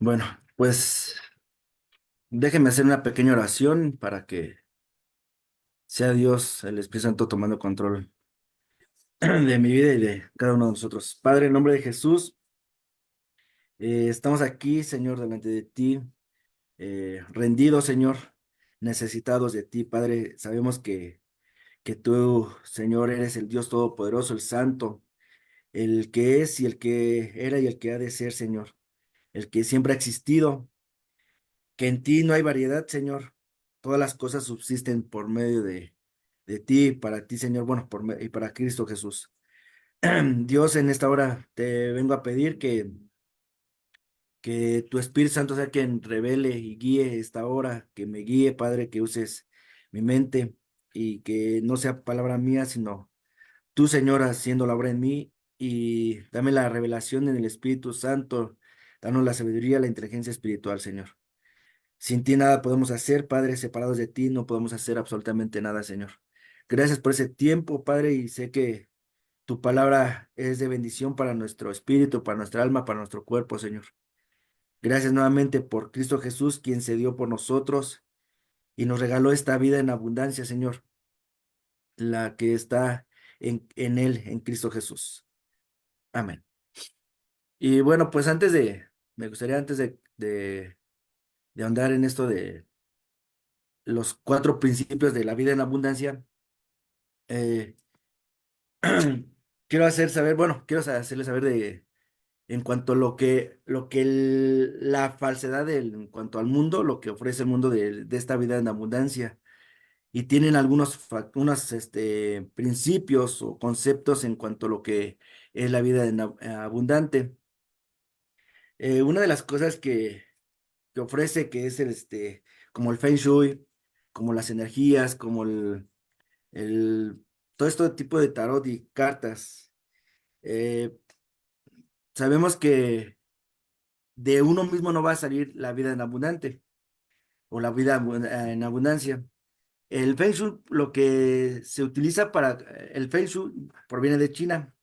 Bueno, pues déjenme hacer una pequeña oración para que sea Dios, el Espíritu Santo, tomando control de mi vida y de cada uno de nosotros. Padre, en nombre de Jesús, estamos aquí, Señor, delante de ti, rendidos, Señor, necesitados de ti, Padre. Sabemos que tú, Señor, eres el Dios Todopoderoso, el Santo, el que es y el que era y el que ha de ser, Señor, el que siempre ha existido, que en ti no hay variedad, Señor. Todas las cosas subsisten por medio de ti, para ti, Señor, bueno, y para Cristo Jesús. Dios, en esta hora te vengo a pedir que tu Espíritu Santo sea quien revele y guíe esta hora, que me guíe, Padre, que uses mi mente y que no sea palabra mía, sino tú, Señor, haciendo la obra en mí y dame la revelación en el Espíritu Santo, danos la sabiduría, la inteligencia espiritual, Señor. Sin ti nada podemos hacer, Padre, separados de ti no podemos hacer absolutamente nada, Señor. Gracias por ese tiempo, Padre, y sé que tu palabra es de bendición para nuestro espíritu, para nuestra alma, para nuestro cuerpo, Señor. Gracias nuevamente por Cristo Jesús, quien se dio por nosotros y nos regaló esta vida en abundancia, Señor, la que está en Él, en Cristo Jesús. Amén. Y bueno, pues me gustaría antes de ahondar en esto de los cuatro principios de la vida en abundancia, eh, quiero hacerle saber en cuanto a la falsedad en cuanto al mundo, lo que ofrece el mundo de esta vida en abundancia. Y tienen unos principios o conceptos en cuanto a lo que es la vida abundante. Una de las cosas que ofrece, que es como el Feng Shui, como las energías, como el, todo este tipo de tarot y cartas. eh, Sabemos que de uno mismo no va a salir la vida en abundante o la vida en abundancia. El Feng Shui, lo que se utiliza el Feng Shui proviene de China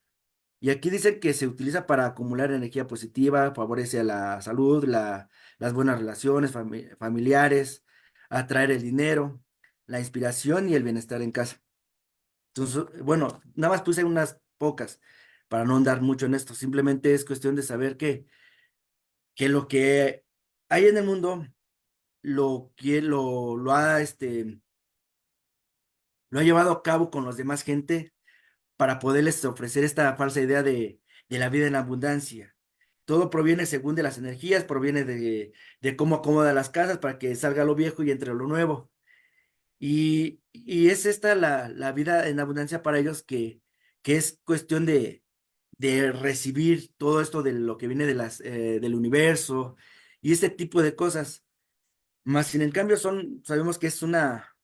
y aquí dicen que se utiliza para acumular energía positiva, favorece a la salud, las buenas relaciones familiares, atraer el dinero, la inspiración y el bienestar en casa. Entonces, bueno, nada más puse unas pocas para no andar mucho en esto. Simplemente es cuestión de saber que lo que hay en el mundo lo ha llevado a cabo con los demás gente para poderles ofrecer esta falsa idea de la vida en abundancia. Todo proviene según de las energías, proviene de cómo acomoda las casas para que salga lo viejo y entre lo nuevo. Y es esta la vida en abundancia para ellos que es cuestión de recibir todo esto de lo que viene del universo y este tipo de cosas. Más sin en cambio sabemos que es una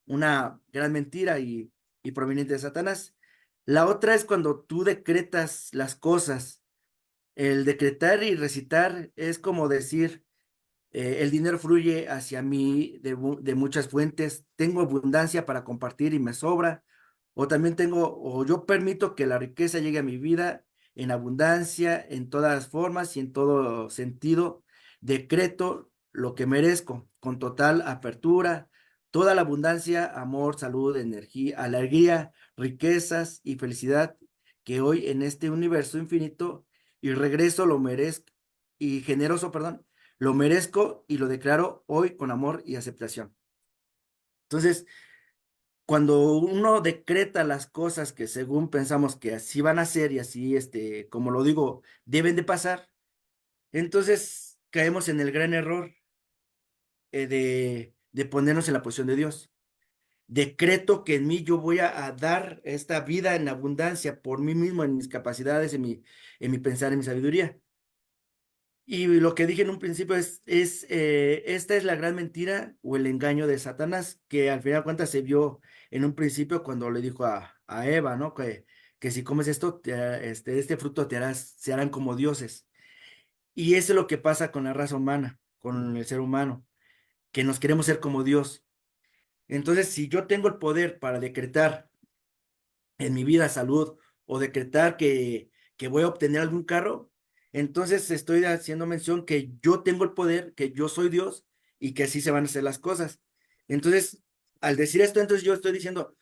gran mentira y proveniente de Satanás. La otra es cuando tú decretas las cosas. El decretar y recitar es como decir, el dinero fluye hacia mí de muchas fuentes, tengo abundancia para compartir y me sobra, o yo permito que la riqueza llegue a mi vida en abundancia, en todas las formas y en todo sentido. Decreto lo que merezco con total apertura, toda la abundancia, amor, salud, energía, alegría, riquezas y felicidad que hoy en este universo infinito y regreso lo merezco y generoso, perdón, lo merezco y lo declaro hoy con amor y aceptación. Entonces, cuando uno decreta las cosas que según pensamos que así van a ser y así, como lo digo, deben de pasar, entonces caemos en el gran error de ponernos en la posición de Dios. Decreto que en mí yo voy a dar esta vida en abundancia por mí mismo, en mis capacidades, en mi pensar, en mi sabiduría. Y lo que dije en un principio esta es la gran mentira o el engaño de Satanás, que al final de cuentas se vio en un principio cuando le dijo a Eva, ¿no? Que si comes esto, este fruto se harán como dioses. Y eso es lo que pasa con la raza humana, con el ser humano, que nos queremos ser como Dios. Entonces, si yo tengo el poder para decretar en mi vida salud o decretar que voy a obtener algún carro, Entonces estoy haciendo mención que yo tengo el poder, que yo soy Dios y que así se van a hacer las cosas. Entonces, al decir esto, entonces yo estoy diciendo,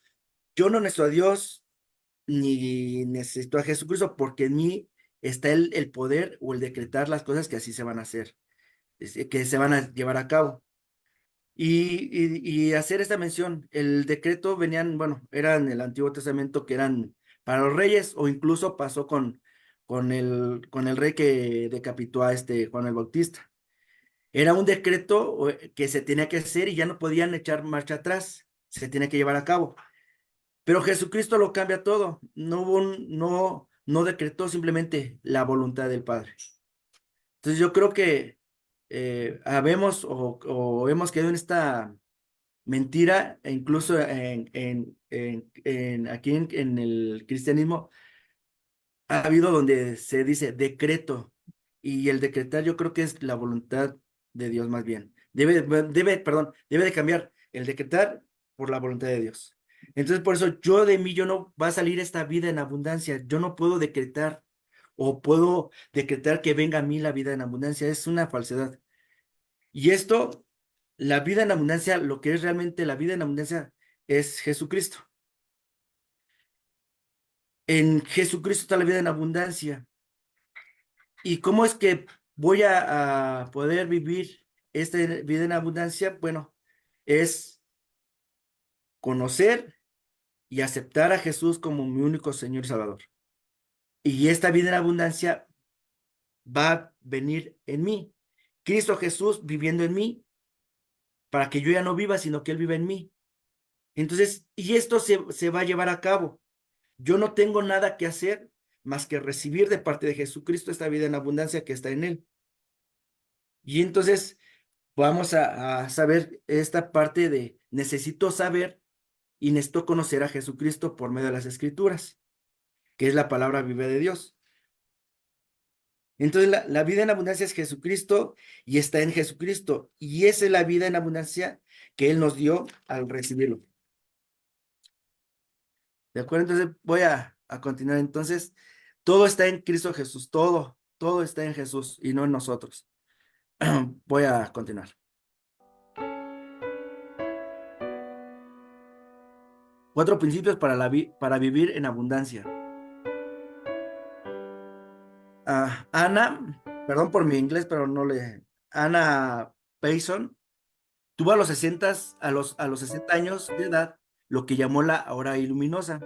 yo no necesito a Dios ni necesito a Jesucristo porque en mí está el poder o el decretar las cosas que así se van a hacer, que se van a llevar a cabo. Y hacer esta mención, el decreto venían, bueno, era en el Antiguo Testamento que eran para los reyes o incluso pasó con el rey que decapitó a este Juan el Bautista. Era un decreto que se tenía que hacer y ya no podían echar marcha atrás, se tenía que llevar a cabo. Pero Jesucristo lo cambia todo, no decretó simplemente la voluntad del Padre. Entonces yo creo que habemos o hemos quedado en esta mentira, e incluso aquí en el cristianismo ha habido donde se dice decreto, y el decretar yo creo que es la voluntad de Dios más bien. Debe de cambiar el decretar por la voluntad de Dios. Entonces, por eso yo no va a salir esta vida en abundancia. Yo no puedo decretar o puedo decretar que venga a mí la vida en abundancia. Es una falsedad. Y esto, la vida en abundancia, lo que es realmente la vida en abundancia es Jesucristo. En Jesucristo está la vida en abundancia. ¿Y cómo es que voy a poder vivir esta vida en abundancia? Bueno, es conocer y aceptar a Jesús como mi único Señor y Salvador. Y esta vida en abundancia va a venir en mí. Cristo Jesús viviendo en mí para que yo ya no viva, sino que Él vive en mí. Entonces, y esto se va a llevar a cabo. Yo no tengo nada que hacer más que recibir de parte de Jesucristo esta vida en abundancia que está en Él. Y entonces vamos a saber esta parte de necesito saber y necesito conocer a Jesucristo por medio de las Escrituras, que es la palabra viva de Dios. Entonces la vida en abundancia es Jesucristo y está en Jesucristo. Y esa es la vida en abundancia que Él nos dio al recibirlo. ¿De acuerdo? Entonces voy a continuar. Entonces, todo está en Cristo Jesús, todo está en Jesús y no en nosotros. Voy a continuar. 4 principios para vivir en abundancia. Ana, perdón por mi inglés, pero no le. Ana Payson tuvo a los 60 años de edad lo que llamó la hora luminosa,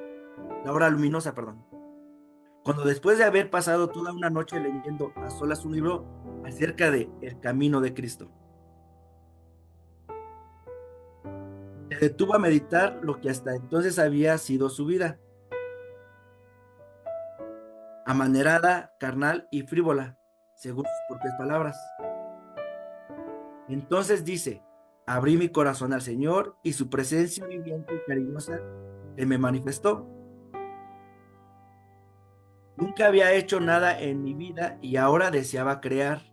perdón. Cuando después de haber pasado toda una noche leyendo a solas un libro acerca de el camino de Cristo, se detuvo a meditar lo que hasta entonces había sido su vida, amanerada, carnal y frívola, según sus propias palabras. Entonces dice, abrí mi corazón al Señor y su presencia viviente y cariñosa se me manifestó. Nunca había hecho nada en mi vida y ahora deseaba crear.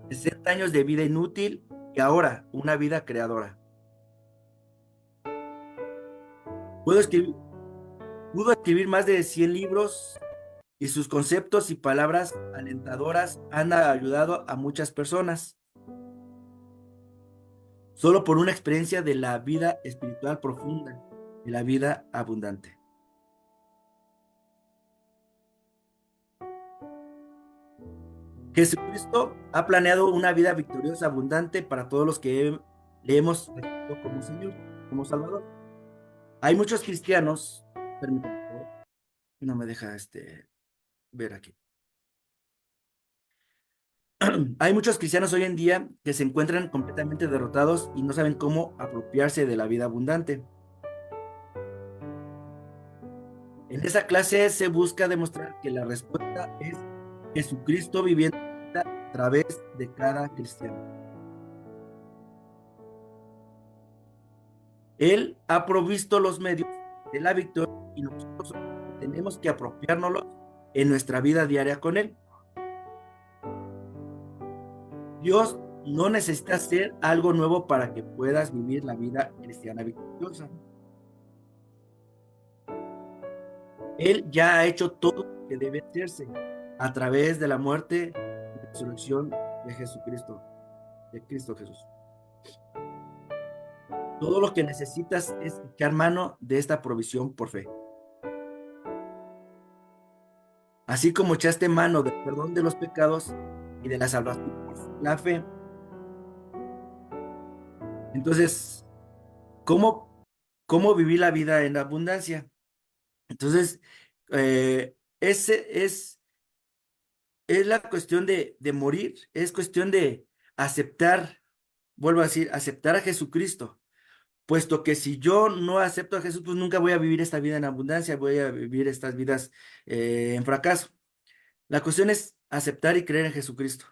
60 años de vida inútil y ahora una vida creadora. Puedo escribir, pudo escribir más de 100 libros y sus conceptos y palabras alentadoras han ayudado a muchas personas, solo por una experiencia de la vida espiritual profunda, de la vida abundante. Jesucristo ha planeado una vida victoriosa, abundante para todos los que le hemos recibido como Señor, como Salvador. Hay muchos cristianos, permítame, por favor, no me deja ver aquí. Hay muchos cristianos hoy en día que se encuentran completamente derrotados y no saben cómo apropiarse de la vida abundante. En esa clase se busca demostrar que la respuesta es Jesucristo viviendo a través de cada cristiano. Él ha provisto los medios de la victoria y nosotros tenemos que apropiárnoslos en nuestra vida diaria con Él. Dios no necesita hacer algo nuevo para que puedas vivir la vida cristiana victoriosa. Él ya ha hecho todo lo que debe hacerse. a través de la muerte y resurrección de Cristo Jesús. Todo lo que necesitas es echar mano de esta provisión por fe. Así como echaste mano del perdón de los pecados y de la salvación por la fe. Entonces, ¿cómo, cómo vivir la vida en abundancia? Entonces, ese es la cuestión de morir, es cuestión de aceptar, vuelvo a decir, aceptar a Jesucristo, puesto que si yo no acepto a Jesús, pues nunca voy a vivir esta vida en abundancia, voy a vivir estas vidas en fracaso. La cuestión es aceptar y creer en Jesucristo.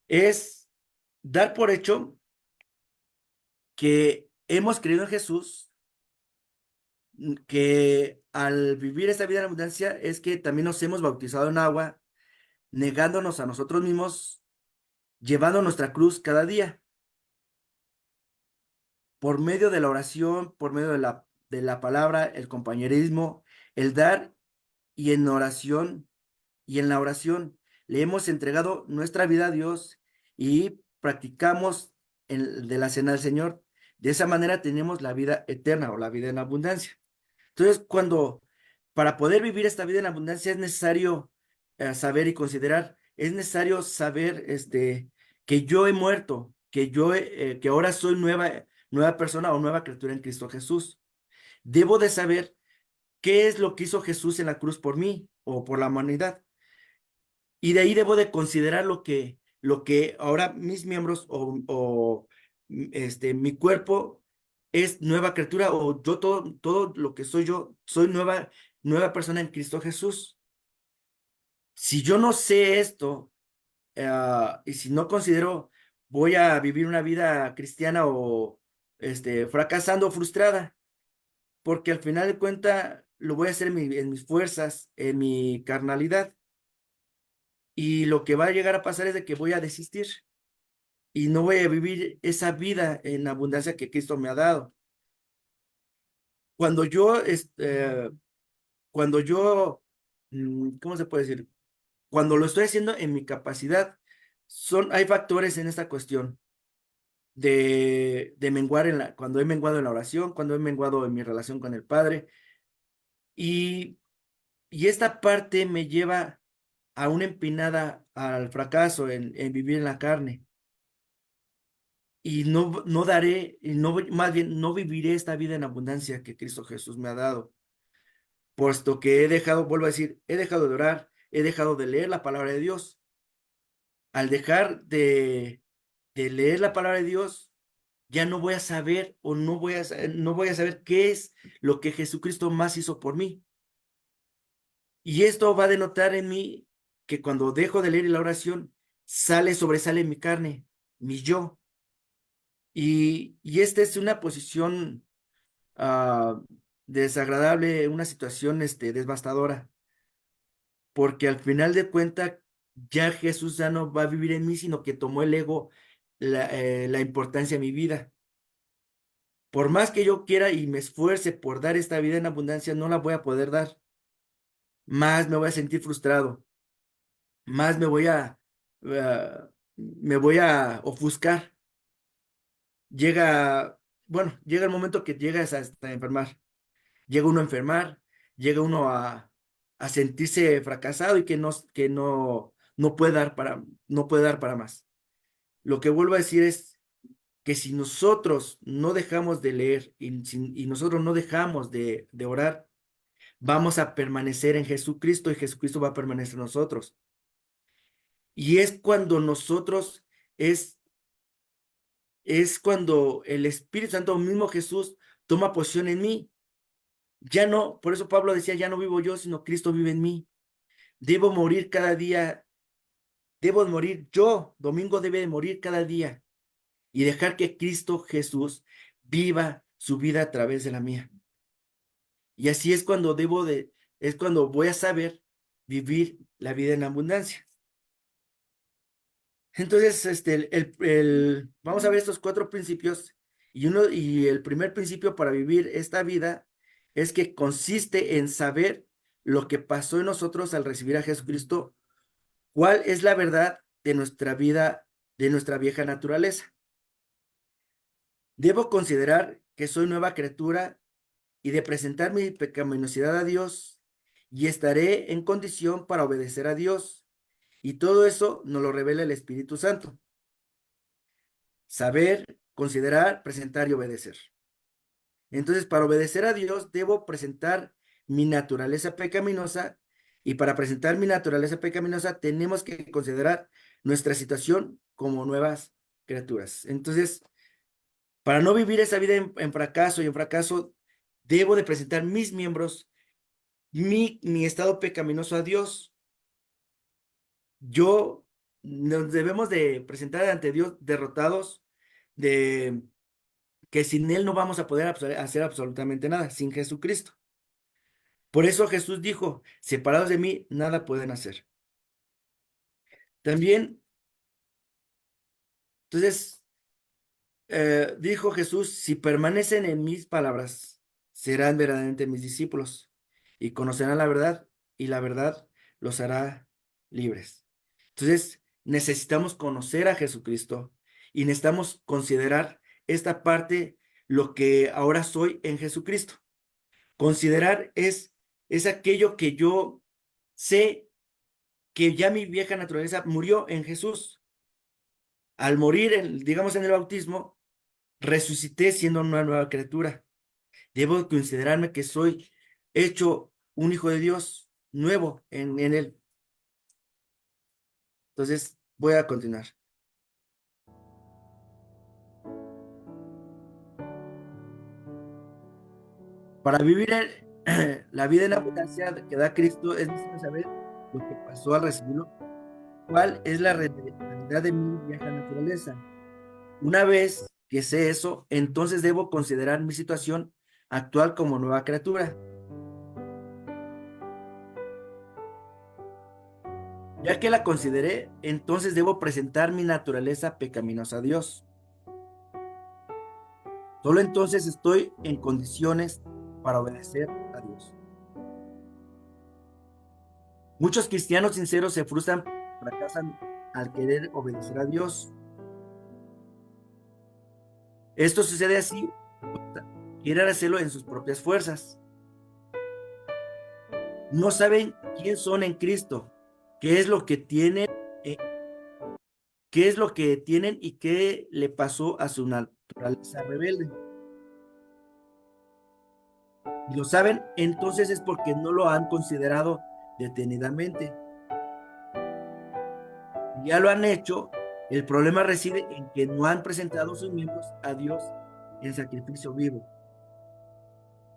Es dar por hecho que hemos creído en Jesús, que al vivir esta vida en abundancia es que también nos hemos bautizado en agua, negándonos a nosotros mismos, llevando nuestra cruz cada día, por medio de la oración, por medio de la palabra, el compañerismo, el dar y en oración, y en la oración le hemos entregado nuestra vida a Dios y practicamos de la cena del Señor. De esa manera tenemos la vida eterna o la vida en abundancia. Entonces, para poder vivir esta vida en abundancia es necesario saber y considerar, es necesario saber que yo he muerto, que ahora soy nueva persona o nueva criatura en Cristo Jesús. Debo de saber qué es lo que hizo Jesús en la cruz por mí o por la humanidad. Y de ahí debo de considerar lo que ahora mis miembros mi cuerpo es nueva criatura o yo todo lo que soy yo, soy nueva persona en Cristo Jesús. Si yo no sé esto, y si no considero voy a vivir una vida cristiana o fracasando o frustrada, porque al final de cuentas lo voy a hacer en mis fuerzas, en mi carnalidad. Y lo que va a llegar a pasar es de que voy a desistir y no voy a vivir esa vida en abundancia que Cristo me ha dado. Cuando yo, cuando yo, ¿cómo se puede decir? Cuando lo estoy haciendo en mi capacidad, hay factores en esta cuestión de menguar cuando he menguado en la oración, cuando he menguado en mi relación con el Padre. Y, y esta parte me lleva a una empinada al fracaso en vivir en la carne. Y no daré, y no, más bien, no viviré esta vida en abundancia que Cristo Jesús me ha dado, puesto que he dejado, vuelvo a decir, he dejado de orar, he dejado de leer la palabra de Dios. Al dejar de leer la palabra de Dios, ya no voy a saber o no voy a saber qué es lo que Jesucristo más hizo por mí. Y esto va a denotar en mí que cuando dejo de leer la oración, sobresale mi carne, mi yo. Y esta es una posición ah, desagradable, una situación devastadora, porque al final de cuentas ya Jesús ya no va a vivir en mí, sino que tomó el ego la importancia de mi vida. Por más que yo quiera y me esfuerce por dar esta vida en abundancia, no la voy a poder dar. Más me voy a sentir frustrado, más me voy a ofuscar. Llega, bueno, llega el momento que llegas hasta enfermar. Llega uno a enfermar, llega uno a sentirse fracasado y no puede no puede dar para más. Lo que vuelvo a decir es que si nosotros no dejamos de leer y nosotros no dejamos de orar, vamos a permanecer en Jesucristo y Jesucristo va a permanecer en nosotros. Y es cuando es, es cuando el Espíritu Santo, mismo Jesús, toma posición en mí. Ya no, por eso Pablo decía, ya no vivo yo, sino Cristo vive en mí. Debo morir cada día, debo morir yo, Domingo debe de morir cada día y dejar que Cristo Jesús viva su vida a través de la mía. Y así es cuando voy a saber vivir la vida en abundancia. Entonces, vamos a ver estos cuatro principios y el primer principio para vivir esta vida es que consiste en saber lo que pasó en nosotros al recibir a Jesucristo ¿Cuál es la verdad de nuestra vida, de nuestra vieja naturaleza? Debo considerar que soy nueva criatura y de presentar mi pecaminosidad a Dios y estaré en condición para obedecer a Dios. Y todo eso nos lo revela el Espíritu Santo. Saber, considerar, presentar y obedecer. Entonces, para obedecer a Dios, debo presentar mi naturaleza pecaminosa y para presentar mi naturaleza pecaminosa tenemos que considerar nuestra situación como nuevas criaturas. Entonces, para no vivir esa vida en fracaso y en fracaso, debo de presentar mis miembros, mi estado pecaminoso a Dios. Yo nos debemos de presentar ante Dios derrotados, de que sin Él no vamos a poder hacer absolutamente nada, sin Jesucristo. Por eso Jesús dijo, separados de mí, nada pueden hacer. También, entonces, dijo Jesús, si permanecen en mis palabras, serán verdaderamente mis discípulos y conocerán la verdad y la verdad los hará libres. Entonces, necesitamos conocer a Jesucristo y necesitamos considerar esta parte, lo que ahora soy en Jesucristo. Considerar es aquello que yo sé que ya mi vieja naturaleza murió en Jesús. Al morir, digamos, en el bautismo, resucité siendo una nueva criatura. Debo considerarme que soy hecho un hijo de Dios nuevo en Él. Entonces, voy a continuar. Para vivir la vida en abundancia que da Cristo, es necesario saber lo que pasó al recibirlo, cuál es la realidad de mi vieja naturaleza. Una vez que sé eso, entonces debo considerar mi situación actual como nueva criatura. Ya que la consideré, entonces debo presentar mi naturaleza pecaminosa a Dios. Solo entonces estoy en condiciones para obedecer a Dios. Muchos cristianos sinceros se frustran, fracasan al querer obedecer a Dios. Esto sucede así, quieren hacerlo en sus propias fuerzas. No saben quién son en Cristo, qué es lo que tienen, qué es lo que tienen y qué le pasó a su naturaleza rebelde. Y lo saben, entonces es porque no lo han considerado detenidamente. Y ya lo han hecho, el problema reside en que no han presentado sus miembros a Dios en sacrificio vivo,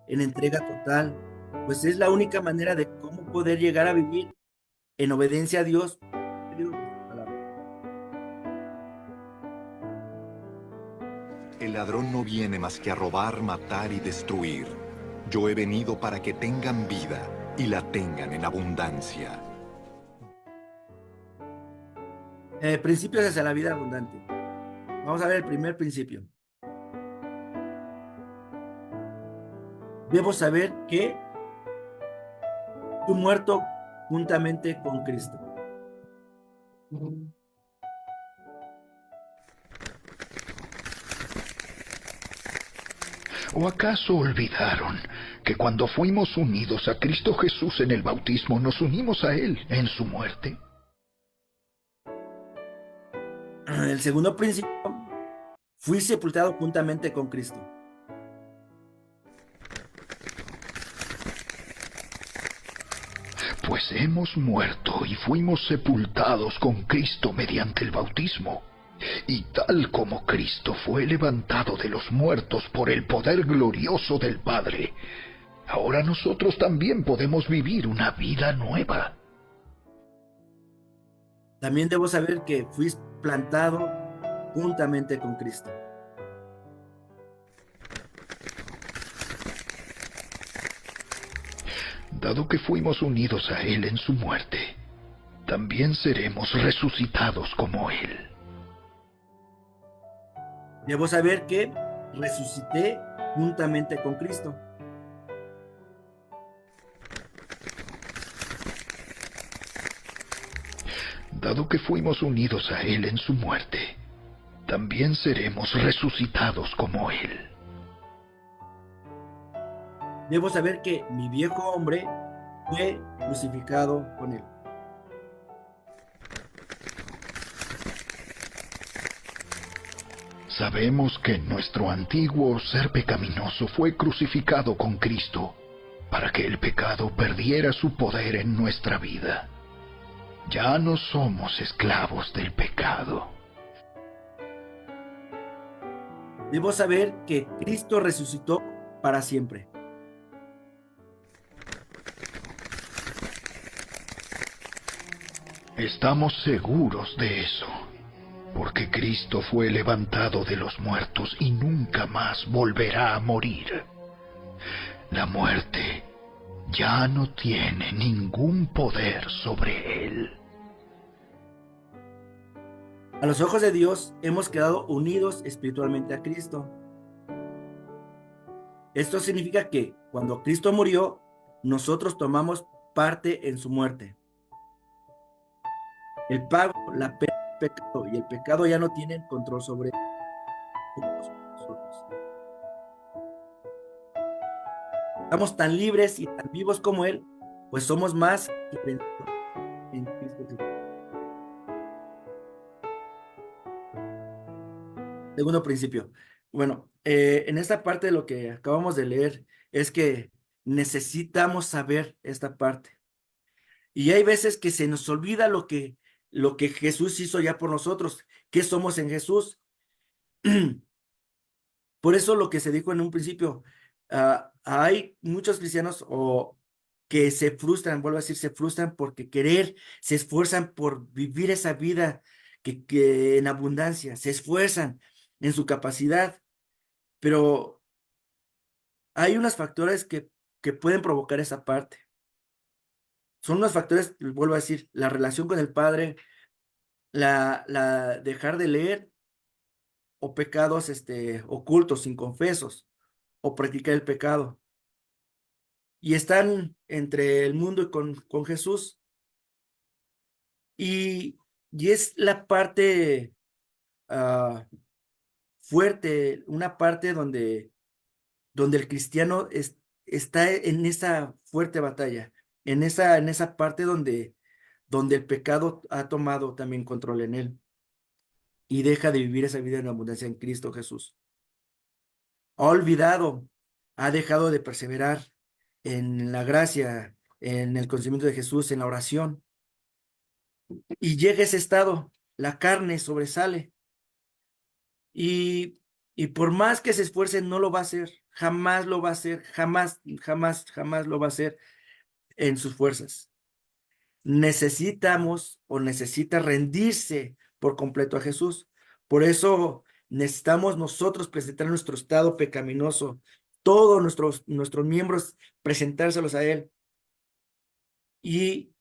en entrega total, pues es la única manera de cómo poder llegar a vivir en obediencia a Dios. El ladrón no viene más que a robar, matar y destruir. Yo he venido para que tengan vida y la tengan en abundancia. Principios hacia la vida abundante. Vamos a ver el primer principio. Debo saber que tú muerto juntamente con Cristo. ¿O acaso olvidaron que cuando fuimos unidos a Cristo Jesús en el bautismo, nos unimos a Él en su muerte? El segundo principio, fui sepultado juntamente con Cristo. Pues hemos muerto y fuimos sepultados con Cristo mediante el bautismo. Y tal como Cristo fue levantado de los muertos por el poder glorioso del Padre, ahora nosotros también podemos vivir una vida nueva. También debo saber que fui plantado juntamente con Cristo. . Dado que fuimos unidos a Él en su muerte, también seremos resucitados como Él. Debo saber que resucité juntamente con Cristo. Dado que fuimos unidos a Él en su muerte, también seremos resucitados como Él. Debo saber que mi viejo hombre fue crucificado con él. Sabemos que nuestro antiguo ser pecaminoso fue crucificado con Cristo para que el pecado perdiera su poder en nuestra vida. Ya no somos esclavos del pecado. Debo saber que Cristo resucitó para siempre. Estamos seguros de eso, porque Cristo fue levantado de los muertos y nunca más volverá a morir. La muerte ya no tiene ningún poder sobre él. A los ojos de Dios hemos quedado unidos espiritualmente a Cristo. Esto significa que cuando Cristo murió, nosotros tomamos parte en su muerte. El pago, la pena del pecado y el pecado ya no tienen control sobre nosotros. Estamos tan libres y tan vivos como Él, pues somos más que vencedores en Cristo Jesús. Segundo principio. Bueno, en esta parte de lo que acabamos de leer es que necesitamos saber esta parte. Y hay veces que se nos olvida lo que Jesús hizo ya por nosotros, que somos en Jesús. Por eso lo que se dijo en un principio, hay muchos cristianos que se frustran, vuelvo a decir, se frustran porque se esfuerzan por vivir esa vida que en abundancia, se esfuerzan en su capacidad, pero hay unos factores que pueden provocar esa parte. Son unos factores, vuelvo a decir, la relación con el Padre, la dejar de leer o pecados ocultos, inconfesos, o practicar el pecado. Y están entre el mundo y con Jesús. Y, y es la parte fuerte, una parte donde el cristiano está en esa fuerte batalla, en esa parte donde el pecado ha tomado también control en él y deja de vivir esa vida en abundancia en Cristo Jesús. Ha olvidado, ha dejado de perseverar en la gracia, en el conocimiento de Jesús, en la oración, y llega ese estado, la carne sobresale, y, y por más que se esfuerce, no lo va a hacer, jamás lo va a hacer, jamás, jamás, jamás lo va a hacer en sus fuerzas. Necesitamos o necesita rendirse por completo a Jesús. Por eso necesitamos nosotros presentar nuestro estado pecaminoso, todos nuestros miembros, presentárselos a Él. Y,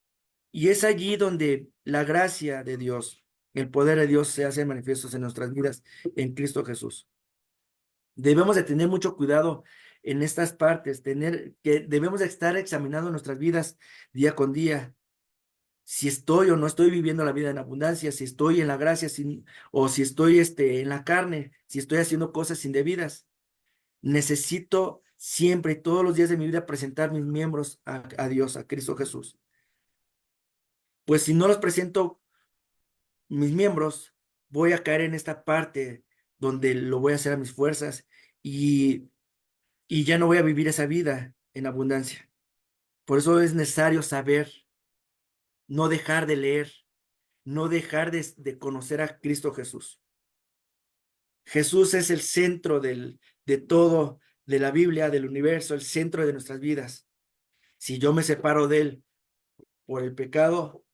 y es allí donde la gracia de Dios, el poder de Dios se hace manifiestos en nuestras vidas en Cristo Jesús. Debemos de tener mucho cuidado en estas partes, debemos de estar examinando nuestras vidas día con día, si estoy o no estoy viviendo la vida en abundancia, si estoy en la gracia o si estoy en la carne, si estoy haciendo cosas indebidas. Necesito siempre y todos los días de mi vida presentar mis miembros a Dios, a Cristo Jesús. Pues si no los presento mis miembros, voy a caer en esta parte donde lo voy a hacer a mis fuerzas y, y ya no voy a vivir esa vida en abundancia. Por eso es necesario saber, no dejar de leer, no dejar de conocer a Cristo Jesús. Jesús es el centro de todo, de la Biblia, del universo, el centro de nuestras vidas. Si yo me separo de Él por el pecado,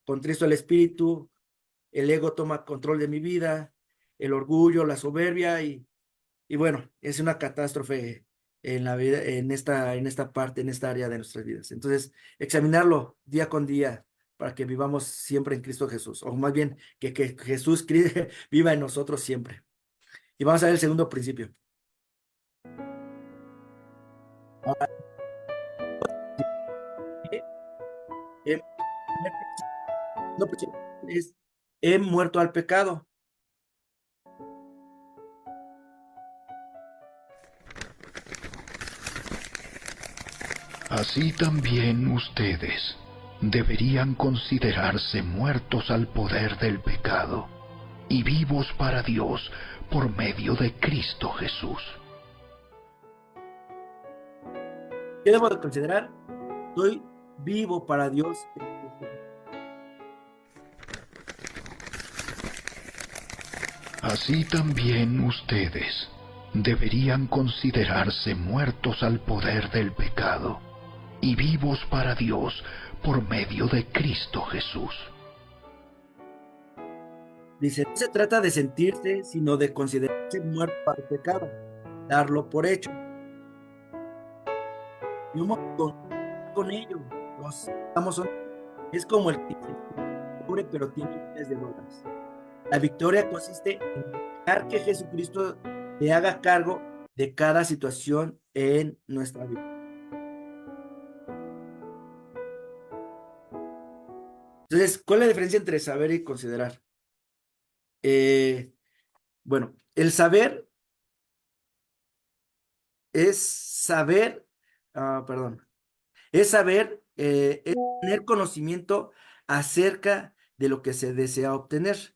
contristo al espíritu, el ego toma control de mi vida, el orgullo, la soberbia y bueno, es una catástrofe en la vida, en esta parte, en esta área de nuestras vidas. Entonces, examinarlo día con día para que vivamos siempre en Cristo Jesús, o más bien que Jesús viva en nosotros siempre. Y vamos a ver el segundo principio. Ahora, eh, primer principio, segundo principio. es, he muerto al pecado. Así también ustedes deberían considerarse muertos al poder del pecado y vivos para Dios por medio de Cristo Jesús. ¿Qué debo de considerar? Soy vivo para Dios. Así también ustedes deberían considerarse muertos al poder del pecado y vivos para Dios por medio de Cristo Jesús. Dice, no se trata de sentirse, sino de considerarse muerto al pecado, darlo por hecho. Y un montón con ello. Es como el que es pobre pero tiene miles de dólares. La victoria consiste en dejar que Jesucristo te haga cargo de cada situación en nuestra vida. Entonces, ¿cuál es la diferencia entre saber y considerar? Bueno, el saber es saber, perdón, es saber, es tener conocimiento acerca de lo que se desea obtener.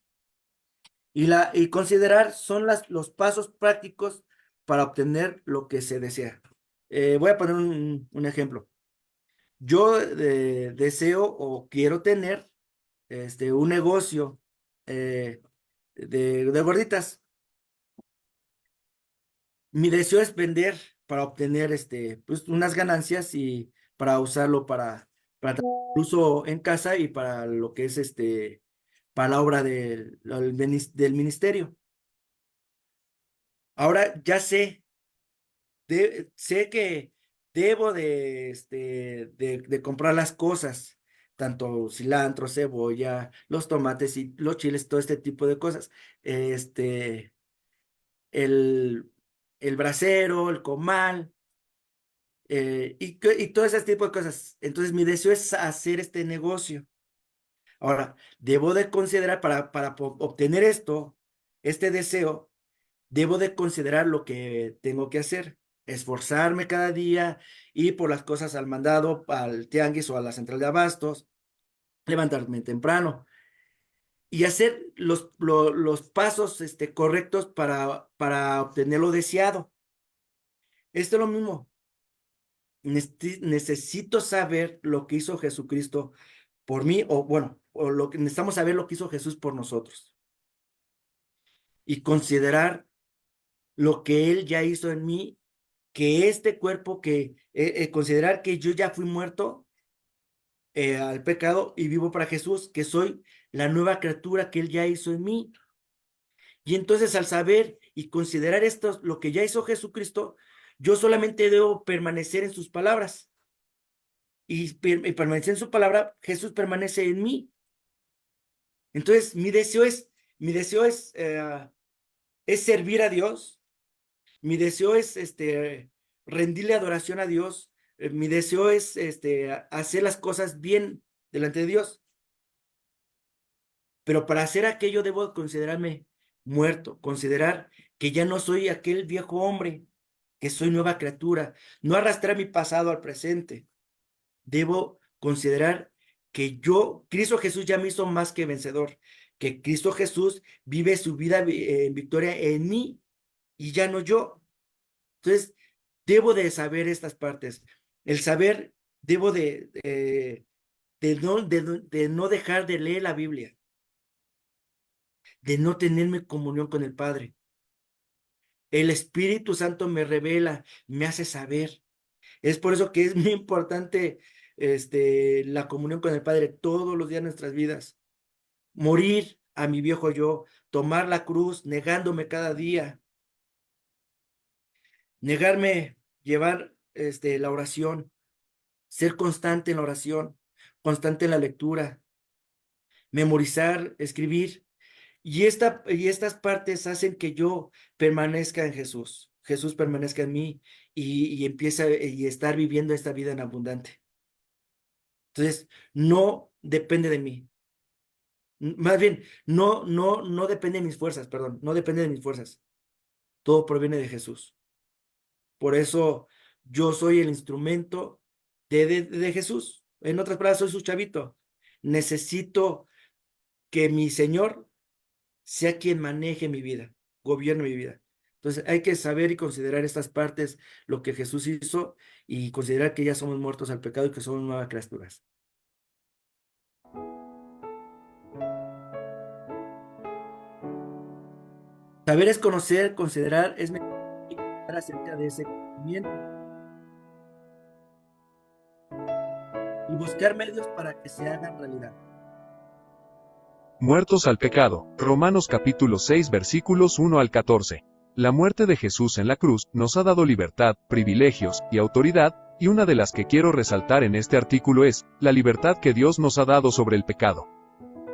Y considerar son los pasos prácticos para obtener lo que se desea. Voy a poner un ejemplo. Yo deseo o quiero tener un negocio eh, de gorditas. Mi deseo es vender para obtener pues, unas ganancias y para usarlo para uso en casa y para lo que es para la obra del ministerio. Ahora ya sé que debo de comprar las cosas, tanto cilantro, cebolla, los tomates y los chiles, todo este tipo de cosas. Este, el, el brasero, el comal, y todo ese tipo de cosas. Entonces, mi deseo es hacer este negocio. Ahora, debo de considerar para obtener esto, este deseo, debo de considerar lo que tengo que hacer, esforzarme cada día, ir por las cosas al mandado, al tianguis o a la central de abastos, levantarme temprano y hacer los pasos correctos para obtener lo deseado. Esto es lo mismo. Necesito saber lo que hizo Jesucristo por mí, o bueno, o lo que necesitamos saber lo que hizo Jesús por nosotros y considerar lo que Él ya hizo en mí, que este cuerpo considerar que yo ya fui muerto al pecado y vivo para Jesús, que soy la nueva criatura que Él ya hizo en mí. Y entonces al saber y considerar esto, lo que ya hizo Jesucristo, yo solamente debo permanecer en sus palabras. Y permanecer en su palabra, Jesús permanece en mí. Entonces, mi deseo es servir a Dios. Mi deseo es rendirle adoración a Dios. Mi deseo es hacer las cosas bien delante de Dios. Pero para hacer aquello debo considerarme muerto, considerar que ya no soy aquel viejo hombre, que soy nueva criatura, no arrastrar mi pasado al presente. Debo considerar que Cristo Jesús ya me hizo más que vencedor, que Cristo Jesús vive su vida en victoria en mí y ya no yo. Entonces, debo de saber estas partes. El saber, debo de no dejar de leer la Biblia, de no tenerme comunión con el Padre. El Espíritu Santo me revela, me hace saber. Es por eso que es muy importante la comunión con el Padre todos los días de nuestras vidas. Morir a mi viejo yo, tomar la cruz, negándome cada día, negarme, llevar la oración, ser constante en la oración, constante en la lectura, memorizar, escribir. Y estas partes hacen que yo permanezca en Jesús, Jesús permanezca en mí y empieza y estar viviendo esta vida en abundante. Entonces, no depende de mí, Más bien, no depende de mis fuerzas, perdón, no depende de mis fuerzas. Todo proviene de Jesús. Por eso yo soy el instrumento de Jesús. En otras palabras, soy su chavito. Necesito que mi Señor sea quien maneje mi vida, gobierne mi vida. Entonces hay que saber y considerar estas partes, lo que Jesús hizo, y considerar que ya somos muertos al pecado y que somos nuevas criaturas. Saber es conocer, considerar es meditar acerca de ese conocimiento y buscar medios para que se hagan realidad. Muertos al pecado. Romanos capítulo 6 versículos 1 al 14. La muerte de Jesús en la cruz nos ha dado libertad, privilegios y autoridad, y una de las que quiero resaltar en este artículo es la libertad que Dios nos ha dado sobre el pecado.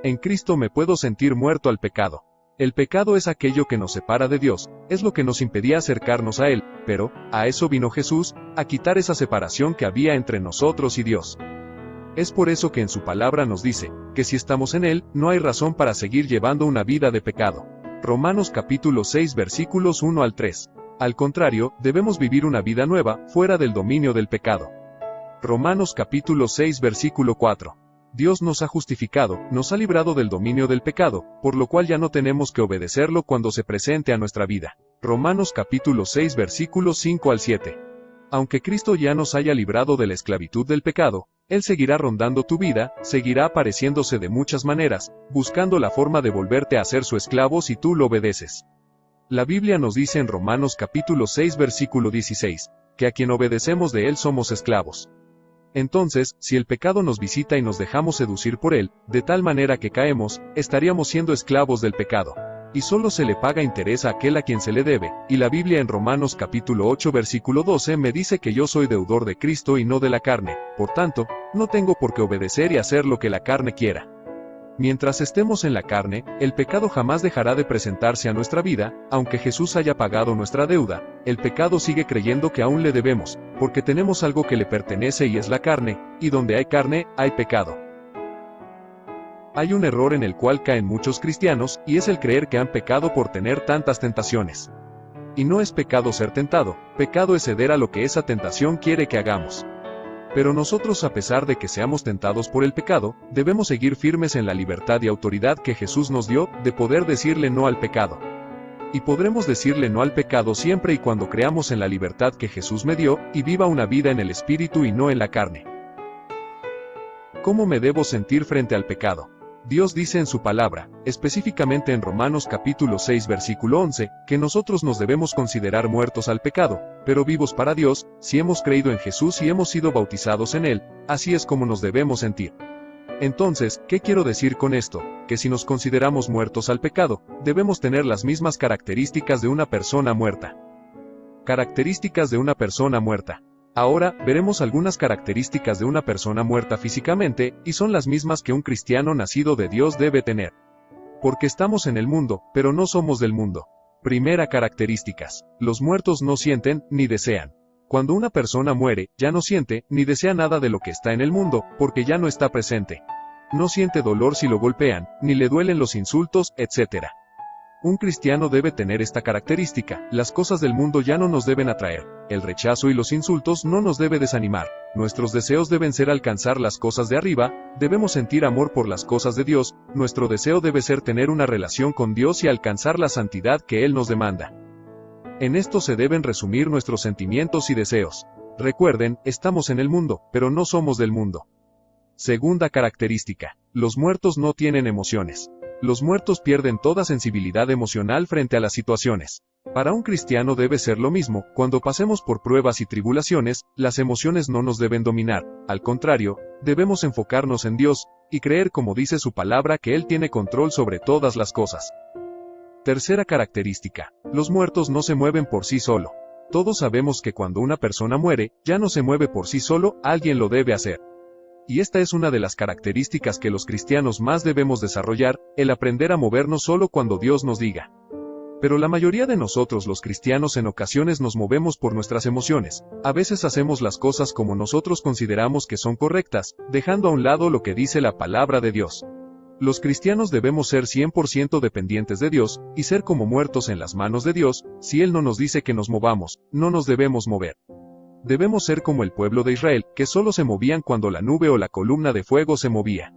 En Cristo me puedo sentir muerto al pecado. El pecado es aquello que nos separa de Dios, es lo que nos impedía acercarnos a Él, pero, a eso vino Jesús, a quitar esa separación que había entre nosotros y Dios. Es por eso que en su palabra nos dice, que si estamos en Él, no hay razón para seguir llevando una vida de pecado. Romanos capítulo 6 versículos 1 al 3. Al contrario, debemos vivir una vida nueva, fuera del dominio del pecado. Romanos capítulo 6 versículo 4. Dios nos ha justificado, nos ha librado del dominio del pecado, por lo cual ya no tenemos que obedecerlo cuando se presente a nuestra vida. Romanos capítulo 6 versículos 5 al 7. Aunque Cristo ya nos haya librado de la esclavitud del pecado, Él seguirá rondando tu vida, seguirá apareciéndose de muchas maneras, buscando la forma de volverte a ser su esclavo si tú lo obedeces. La Biblia nos dice en Romanos capítulo 6 versículo 16, que a quien obedecemos de Él somos esclavos. Entonces, si el pecado nos visita y nos dejamos seducir por él, de tal manera que caemos, estaríamos siendo esclavos del pecado. Y solo se le paga interés a aquel a quien se le debe, y la Biblia en Romanos capítulo 8 versículo 12 me dice que yo soy deudor de Cristo y no de la carne, por tanto, no tengo por qué obedecer y hacer lo que la carne quiera. Mientras estemos en la carne, el pecado jamás dejará de presentarse a nuestra vida, aunque Jesús haya pagado nuestra deuda, el pecado sigue creyendo que aún le debemos, porque tenemos algo que le pertenece y es la carne, y donde hay carne, hay pecado. Hay un error en el cual caen muchos cristianos, y es el creer que han pecado por tener tantas tentaciones. Y no es pecado ser tentado, pecado es ceder a lo que esa tentación quiere que hagamos. Pero nosotros, a pesar de que seamos tentados por el pecado, debemos seguir firmes en la libertad y autoridad que Jesús nos dio, de poder decirle no al pecado. Y podremos decirle no al pecado siempre y cuando creamos en la libertad que Jesús me dio, y viva una vida en el Espíritu y no en la carne. ¿Cómo me debo sentir frente al pecado? Dios dice en su palabra, específicamente en Romanos capítulo 6 versículo 11, que nosotros nos debemos considerar muertos al pecado, pero vivos para Dios, si hemos creído en Jesús y hemos sido bautizados en Él, así es como nos debemos sentir. Entonces, ¿qué quiero decir con esto? Que si nos consideramos muertos al pecado, debemos tener las mismas características de una persona muerta. Características de una persona muerta. Ahora, veremos algunas características de una persona muerta físicamente, y son las mismas que un cristiano nacido de Dios debe tener. Porque estamos en el mundo, pero no somos del mundo. Primera características. Los muertos no sienten, ni desean. Cuando una persona muere, ya no siente, ni desea nada de lo que está en el mundo, porque ya no está presente. No siente dolor si lo golpean, ni le duelen los insultos, etc. Un cristiano debe tener esta característica, las cosas del mundo ya no nos deben atraer, el rechazo y los insultos no nos debe desanimar, nuestros deseos deben ser alcanzar las cosas de arriba, debemos sentir amor por las cosas de Dios, nuestro deseo debe ser tener una relación con Dios y alcanzar la santidad que Él nos demanda. En esto se deben resumir nuestros sentimientos y deseos. Recuerden, estamos en el mundo, pero no somos del mundo. Segunda característica, los muertos no tienen emociones. Los muertos pierden toda sensibilidad emocional frente a las situaciones. Para un cristiano debe ser lo mismo, cuando pasemos por pruebas y tribulaciones, las emociones no nos deben dominar, al contrario, debemos enfocarnos en Dios, y creer como dice su palabra que Él tiene control sobre todas las cosas. Tercera característica, los muertos no se mueven por sí solo. Todos sabemos que cuando una persona muere, ya no se mueve por sí solo, alguien lo debe hacer. Y esta es una de las características que los cristianos más debemos desarrollar, el aprender a movernos solo cuando Dios nos diga. Pero la mayoría de nosotros los cristianos en ocasiones nos movemos por nuestras emociones, a veces hacemos las cosas como nosotros consideramos que son correctas, dejando a un lado lo que dice la palabra de Dios. Los cristianos debemos ser 100% dependientes de Dios, y ser como muertos en las manos de Dios. Si Él no nos dice que nos movamos, no nos debemos mover. Debemos ser como el pueblo de Israel, que solo se movían cuando la nube o la columna de fuego se movía.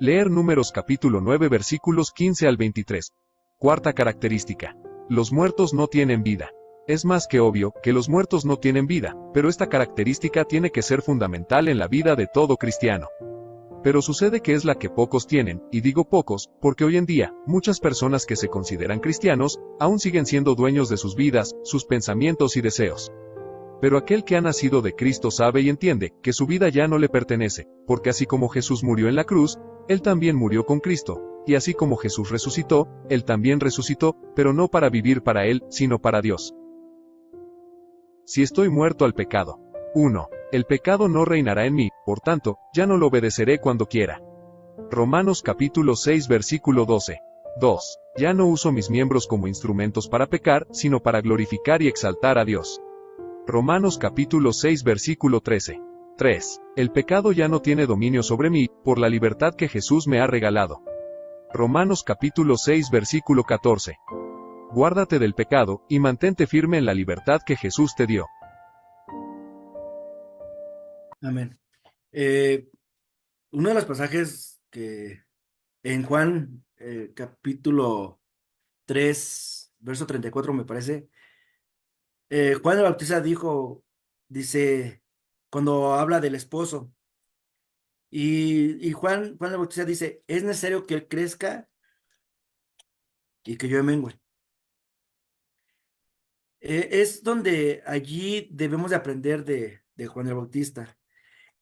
Leer Números capítulo 9 versículos 15 al 23. Cuarta característica. Los muertos no tienen vida. Es más que obvio que los muertos no tienen vida, pero esta característica tiene que ser fundamental en la vida de todo cristiano. Pero sucede que es la que pocos tienen, y digo pocos, porque hoy en día, muchas personas que se consideran cristianos, aún siguen siendo dueños de sus vidas, sus pensamientos y deseos. Pero aquel que ha nacido de Cristo sabe y entiende que su vida ya no le pertenece, porque así como Jesús murió en la cruz, Él también murió con Cristo, y así como Jesús resucitó, Él también resucitó, pero no para vivir para Él, sino para Dios. Si estoy muerto al pecado. 1. El pecado no reinará en mí, por tanto, ya no lo obedeceré cuando quiera. Romanos capítulo 6 versículo 12. 2. Ya no uso mis miembros como instrumentos para pecar, sino para glorificar y exaltar a Dios. Romanos capítulo 6 versículo 13. 3. El pecado ya no tiene dominio sobre mí, por la libertad que Jesús me ha regalado. Romanos capítulo 6 versículo 14. Guárdate del pecado, y mantente firme en la libertad que Jesús te dio. Amén. Uno de los pasajes que en Juan capítulo 3, verso 34 me parece, Juan el Bautista dice, cuando habla del esposo, y Juan el Bautista dice, es necesario que él crezca y que yo mengüe. Es donde allí debemos de aprender de Juan el Bautista,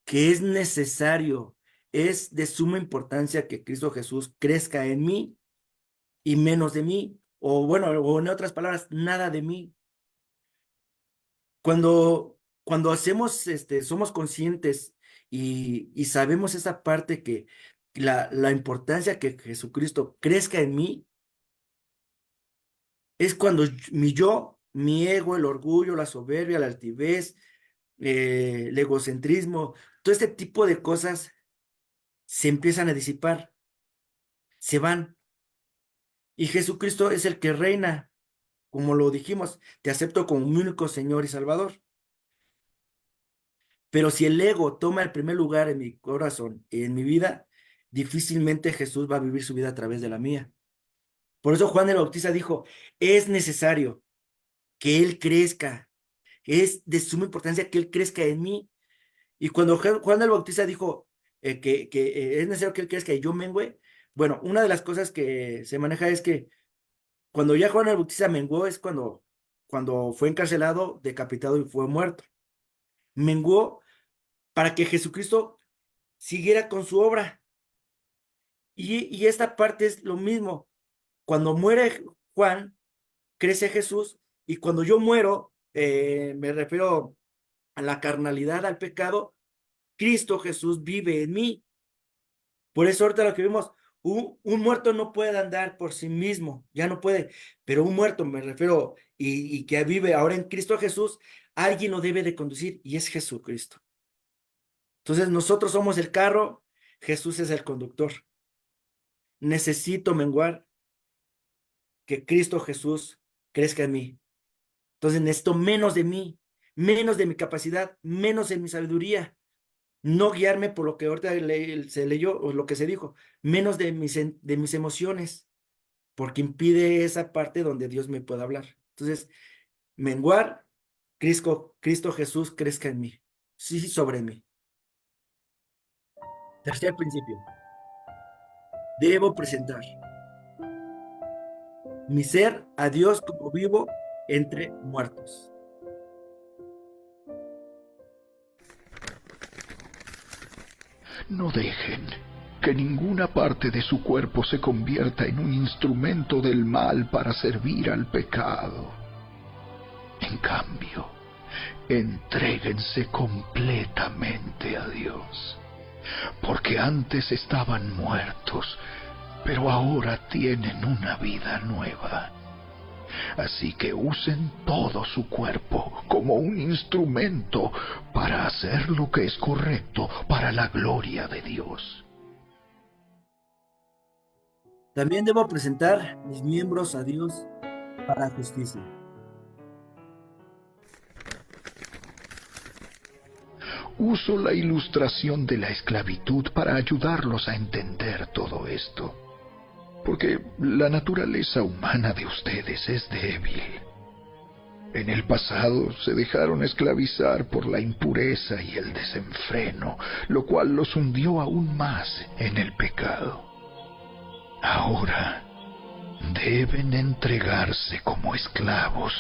que es necesario, es de suma importancia que Cristo Jesús crezca en mí y menos de mí, o bueno, o en otras palabras, nada de mí. Cuando hacemos, somos conscientes y sabemos esa parte que la importancia que Jesucristo crezca en mí, es cuando mi ego, el orgullo, la soberbia, la altivez, el egocentrismo, todo este tipo de cosas se empiezan a disipar, se van. Y Jesucristo es el que reina, como lo dijimos, te acepto como mi único Señor y Salvador. Pero si el ego toma el primer lugar en mi corazón y en mi vida, difícilmente Jesús va a vivir su vida a través de la mía. Por eso Juan el Bautista dijo, es necesario que Él crezca, es de suma importancia que Él crezca en mí. Y cuando Juan el Bautista dijo que es necesario que Él crezca y yo mengüe, bueno, una de las cosas que se maneja es que cuando ya Juan el Bautista menguó es cuando fue encarcelado, decapitado y fue muerto. Menguó para que Jesucristo siguiera con su obra. Y esta parte es lo mismo. Cuando muere Juan, crece Jesús, y cuando yo muero, me refiero a la carnalidad, al pecado, Cristo Jesús vive en mí. Por eso ahorita lo que vimos, un muerto no puede andar por sí mismo, ya no puede, pero un muerto, me refiero, y que vive ahora en Cristo Jesús, alguien lo debe de conducir, y es Jesucristo. Entonces nosotros somos el carro, Jesús es el conductor. Necesito menguar, que Cristo Jesús crezca en mí. Entonces necesito menos de mí, menos de mi capacidad, menos de mi sabiduría. No guiarme por lo que ahorita se leyó o lo que se dijo, menos de mis emociones, porque impide esa parte donde Dios me pueda hablar. Entonces, menguar, Cristo Jesús crezca en mí, sí, sobre mí. Tercer principio, debo presentar mi ser a Dios como vivo entre muertos. No dejen que ninguna parte de su cuerpo se convierta en un instrumento del mal para servir al pecado. En cambio, entréguense completamente a Dios, porque antes estaban muertos, pero ahora tienen una vida nueva. Así que usen todo su cuerpo como un instrumento para hacer lo que es correcto para la gloria de Dios. También debo presentar mis miembros a Dios para justicia. Uso la ilustración de la esclavitud para ayudarlos a entender todo esto, porque la naturaleza humana de ustedes es débil. En el pasado se dejaron esclavizar por la impureza y el desenfreno, lo cual los hundió aún más en el pecado. Ahora deben entregarse como esclavos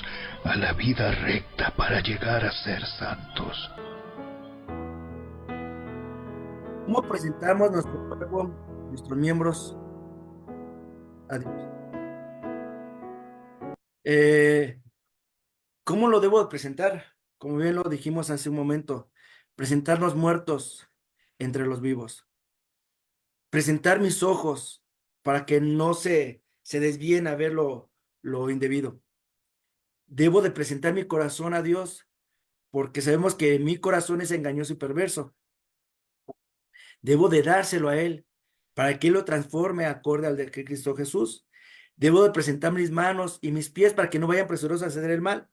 a la vida recta para llegar a ser santos. ¿Cómo presentamos nuestro cuerpo, nuestros miembros a Dios? Eh, ¿Cómo lo debo de presentar? Como bien lo dijimos hace un momento, presentarnos muertos entre los vivos. Presentar mis ojos para que no se desvíen a ver lo indebido. Debo de presentar mi corazón a Dios porque sabemos que mi corazón es engañoso y perverso. Debo de dárselo a Él para que Él lo transforme acorde al de Cristo Jesús. Debo de presentar mis manos y mis pies para que no vayan presurosos a hacer el mal.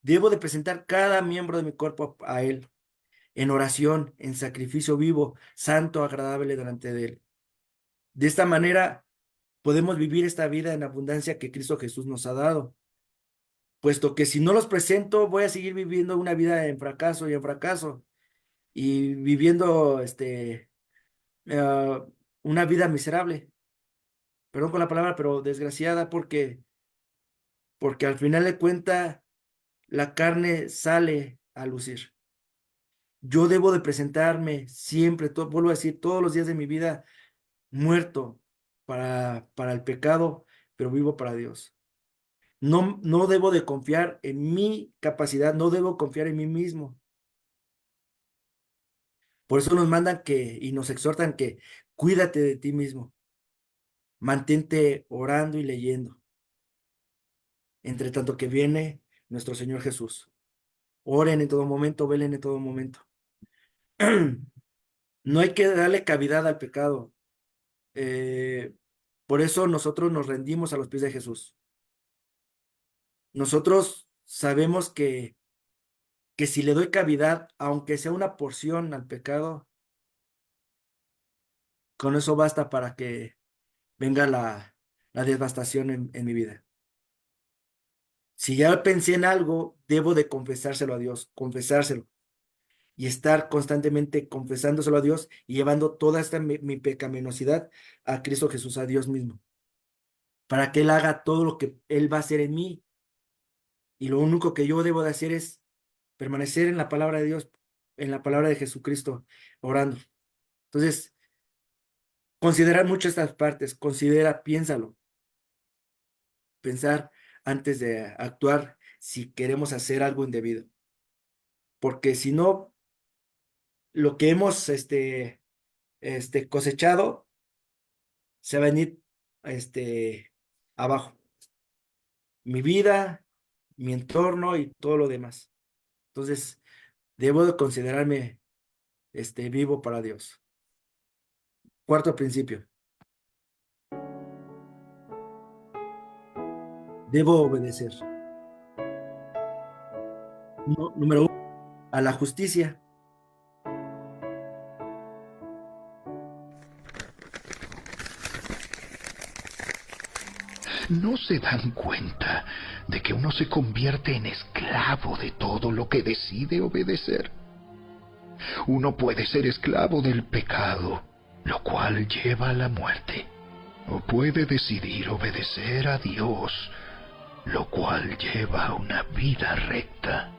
Debo de presentar cada miembro de mi cuerpo a Él, en oración, en sacrificio vivo, santo, agradable delante de Él. De esta manera podemos vivir esta vida en abundancia que Cristo Jesús nos ha dado. Puesto que si no los presento, voy a seguir viviendo una vida en fracaso y en fracaso, y viviendo eh, una vida miserable. Perdón con la palabra, pero desgraciada, porque al final de cuentas la carne sale a lucir. Yo debo de presentarme siempre, vuelvo a decir, todos los días de mi vida muerto para el pecado, pero vivo para Dios. No, no debo de confiar en mi capacidad, no debo confiar en mí mismo. Por eso nos mandan y nos exhortan que cuídate de ti mismo, mantente orando y leyendo, entre tanto que viene nuestro Señor Jesús. Oren en todo momento, velen en todo momento. No hay que darle cavidad al pecado. Eh, por eso nosotros nos rendimos a los pies de Jesús. Nosotros sabemos que si le doy cavidad, aunque sea una porción al pecado, con eso basta para que venga la devastación en mi vida. Si ya pensé en algo, debo de confesárselo a Dios, confesárselo, y estar constantemente confesándoselo a Dios y llevando toda esta mi pecaminosidad a Cristo Jesús, a Dios mismo, para que Él haga todo lo que Él va a hacer en mí. Y lo único que yo debo de hacer es permanecer en la palabra de Dios, en la palabra de Jesucristo, orando. Entonces, considera mucho estas partes, piénsalo, pensar antes de actuar si queremos hacer algo indebido. Porque si no, lo que hemos cosechado se va a venir abajo. Mi vida, mi entorno y todo lo demás. Entonces, debo de considerarme vivo para Dios. Cuarto principio. Debo obedecer. Número uno, a la justicia. ¿No se dan cuenta de que uno se convierte en esclavo de todo lo que decide obedecer? Uno puede ser esclavo del pecado, lo cual lleva a la muerte, o puede decidir obedecer a Dios, lo cual lleva a una vida recta.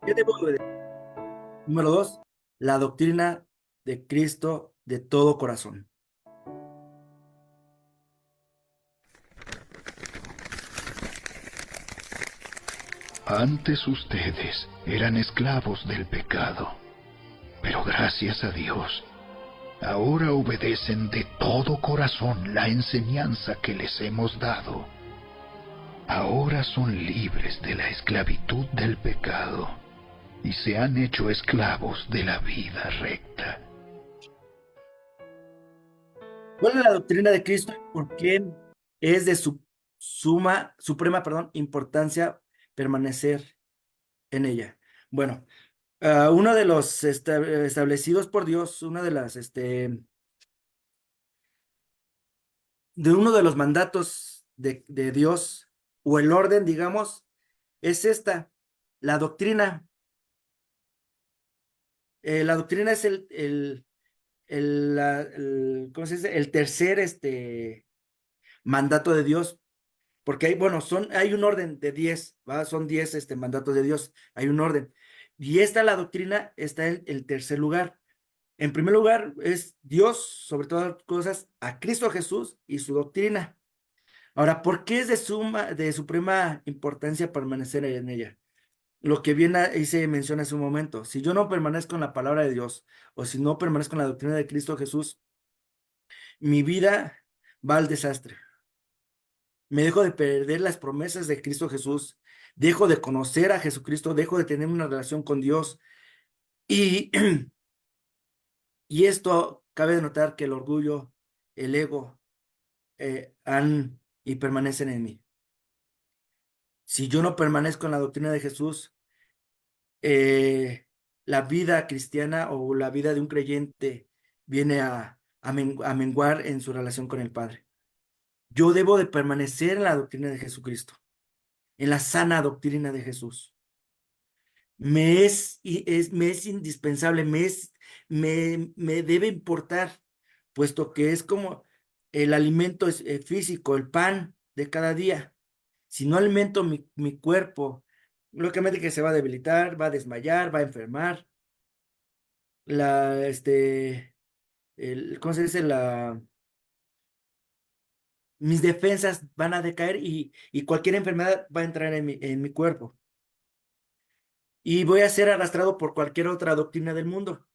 ¿Qué debo obedecer? Número dos, la doctrina de Cristo de todo corazón. Antes ustedes eran esclavos del pecado, pero gracias a Dios, ahora obedecen de todo corazón la enseñanza que les hemos dado. Ahora son libres de la esclavitud del pecado y se han hecho esclavos de la vida recta. ¿Cuál es la doctrina de Cristo y por qué es de su suprema, perdón, importancia permanecer en ella? Bueno, uno de los establecidos por Dios, una de las, de uno de los mandatos de Dios, o el orden, digamos, es esta, la doctrina. La doctrina es ¿cómo se dice? El tercer, mandato de Dios. Porque hay, bueno, hay un orden de 10, ¿va? Son 10 mandatos de Dios, hay un orden. Y la doctrina, está en el tercer lugar. En primer lugar, es Dios, sobre todas las cosas, a Cristo Jesús y su doctrina. Ahora, ¿por qué es de suprema importancia permanecer en ella? Lo que bien ahí se menciona hace un momento. Si yo no permanezco en la palabra de Dios, o si no permanezco en la doctrina de Cristo Jesús, mi vida va al desastre. Me dejo de perder las promesas de Cristo Jesús, dejo de conocer a Jesucristo, dejo de tener una relación con Dios. Y, y esto cabe de notar que el orgullo, el ego, han y permanecen en mí. Si yo no permanezco en la doctrina de Jesús, eh, la vida cristiana o la vida de un creyente viene a menguar en su relación con el Padre. Yo debo de permanecer en la doctrina de Jesucristo, en la sana doctrina de Jesús. Me es indispensable, me debe importar, puesto que es como el alimento físico, el pan de cada día. Si no alimento mi cuerpo, lógicamente que se va a debilitar, va a desmayar, va a enfermar. La, ¿Cómo se dice? Mis defensas van a decaer y cualquier enfermedad va a entrar en mi cuerpo. Y voy a ser arrastrado por cualquier otra doctrina del mundo.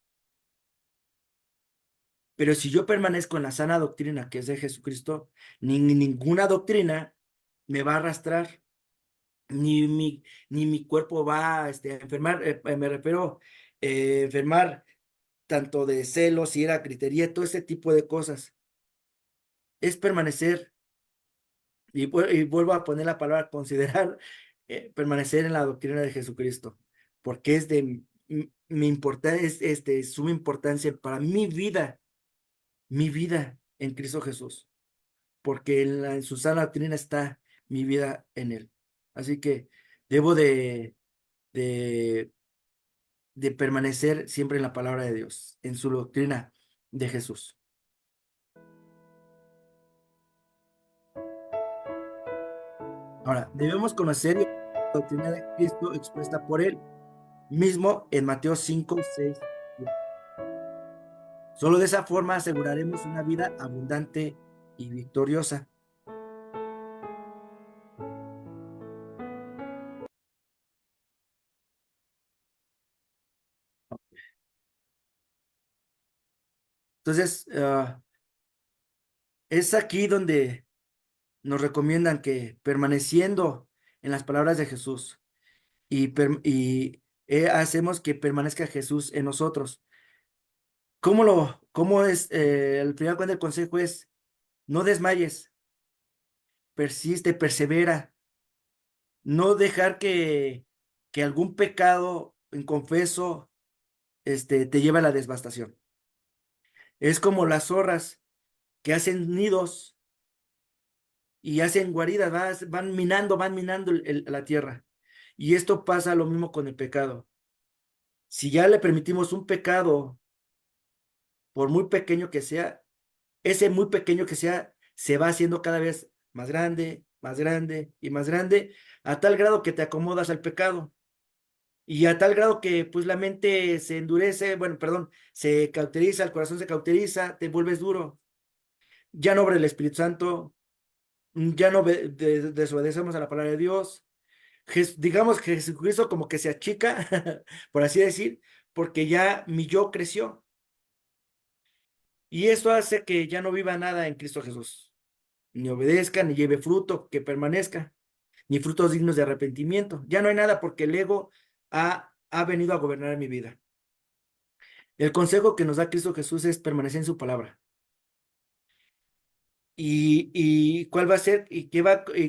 Pero si yo permanezco en la sana doctrina que es de Jesucristo, ninguna doctrina me va a arrastrar, ni mi cuerpo va a enfermar. Me refiero enfermar tanto de celos, ira, gritería, todo ese tipo de cosas. Es permanecer, y vuelvo a poner la palabra considerar, permanecer en la doctrina de Jesucristo, porque es de mi importancia, suma importancia para mi vida en Cristo Jesús, porque en su sana doctrina está mi vida en él. Así que debo de, de permanecer siempre en la palabra de Dios, en su doctrina de Jesús. Ahora, debemos conocer la doctrina de Cristo expuesta por él mismo en Mateo 5, 6. Solo de esa forma aseguraremos una vida abundante y victoriosa. Entonces, es aquí donde nos recomiendan que permaneciendo en las palabras de Jesús y hacemos que permanezca Jesús en nosotros. ¿Cómo es? Al final cuando el consejo es, no desmayes, persiste, persevera, no dejar que algún pecado inconfeso te lleve a la devastación. Es como las zorras que hacen nidos y hacen guaridas, van minando la tierra. Y esto pasa lo mismo con el pecado. Si ya le permitimos un pecado, por muy pequeño que sea, ese muy pequeño que sea, se va haciendo cada vez más grande y más grande, a tal grado que te acomodas al pecado. Y a tal grado que pues la mente se endurece, bueno, perdón, se cauteriza, el corazón se cauteriza, te vuelves duro. Ya no obra el Espíritu Santo, ya no desobedecemos a la palabra de Dios. Digamos que Jesucristo como que se achica, por así decir, porque ya mi yo creció. Y eso hace que ya no viva nada en Cristo Jesús. Ni obedezca, ni lleve fruto que permanezca, ni frutos dignos de arrepentimiento. Ya no hay nada porque el ego ha venido a gobernar mi vida. El consejo que nos da Cristo Jesús es permanecer en su palabra. Y cuál va a ser, y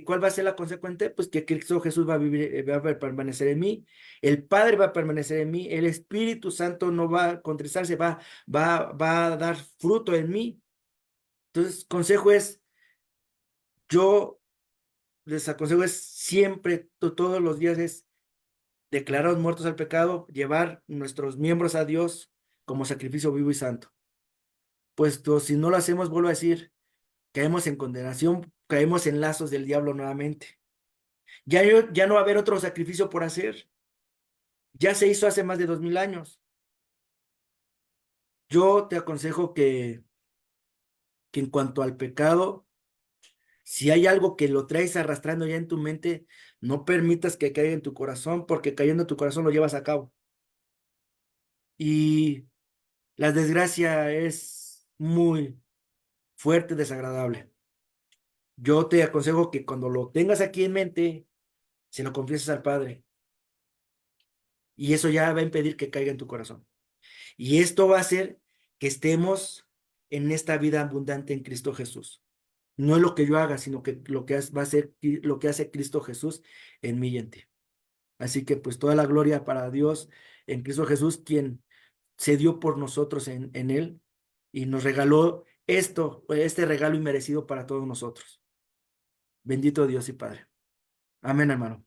cuál va a ser la consecuente, pues que Cristo Jesús va a vivir, va a permanecer en mí, el Padre va a permanecer en mí, el Espíritu Santo no va a contristarse, va a dar fruto en mí. Entonces, consejo es, yo les aconsejo es siempre, todos los días es declarados muertos al pecado, llevar nuestros miembros a Dios como sacrificio vivo y santo. Puesto si no lo hacemos, vuelvo a decir, caemos en condenación, caemos en lazos del diablo nuevamente. Ya no va a haber otro sacrificio por hacer. Ya se hizo hace más de 2000 años. Yo te aconsejo que en cuanto al pecado, si hay algo que lo traes arrastrando ya en tu mente, no permitas que caiga en tu corazón, porque cayendo en tu corazón lo llevas a cabo. Y la desgracia es muy fuerte, desagradable. Yo te aconsejo que cuando lo tengas aquí en mente, se lo confieses al Padre. Y eso ya va a impedir que caiga en tu corazón. Y esto va a hacer que estemos en esta vida abundante en Cristo Jesús. No es lo que yo haga, sino que va a ser lo que hace Cristo Jesús en mí y en ti. Así que pues toda la gloria para Dios en Cristo Jesús, quien se dio por nosotros en Él y nos regaló este regalo inmerecido para todos nosotros. Bendito Dios y Padre. Amén, hermano.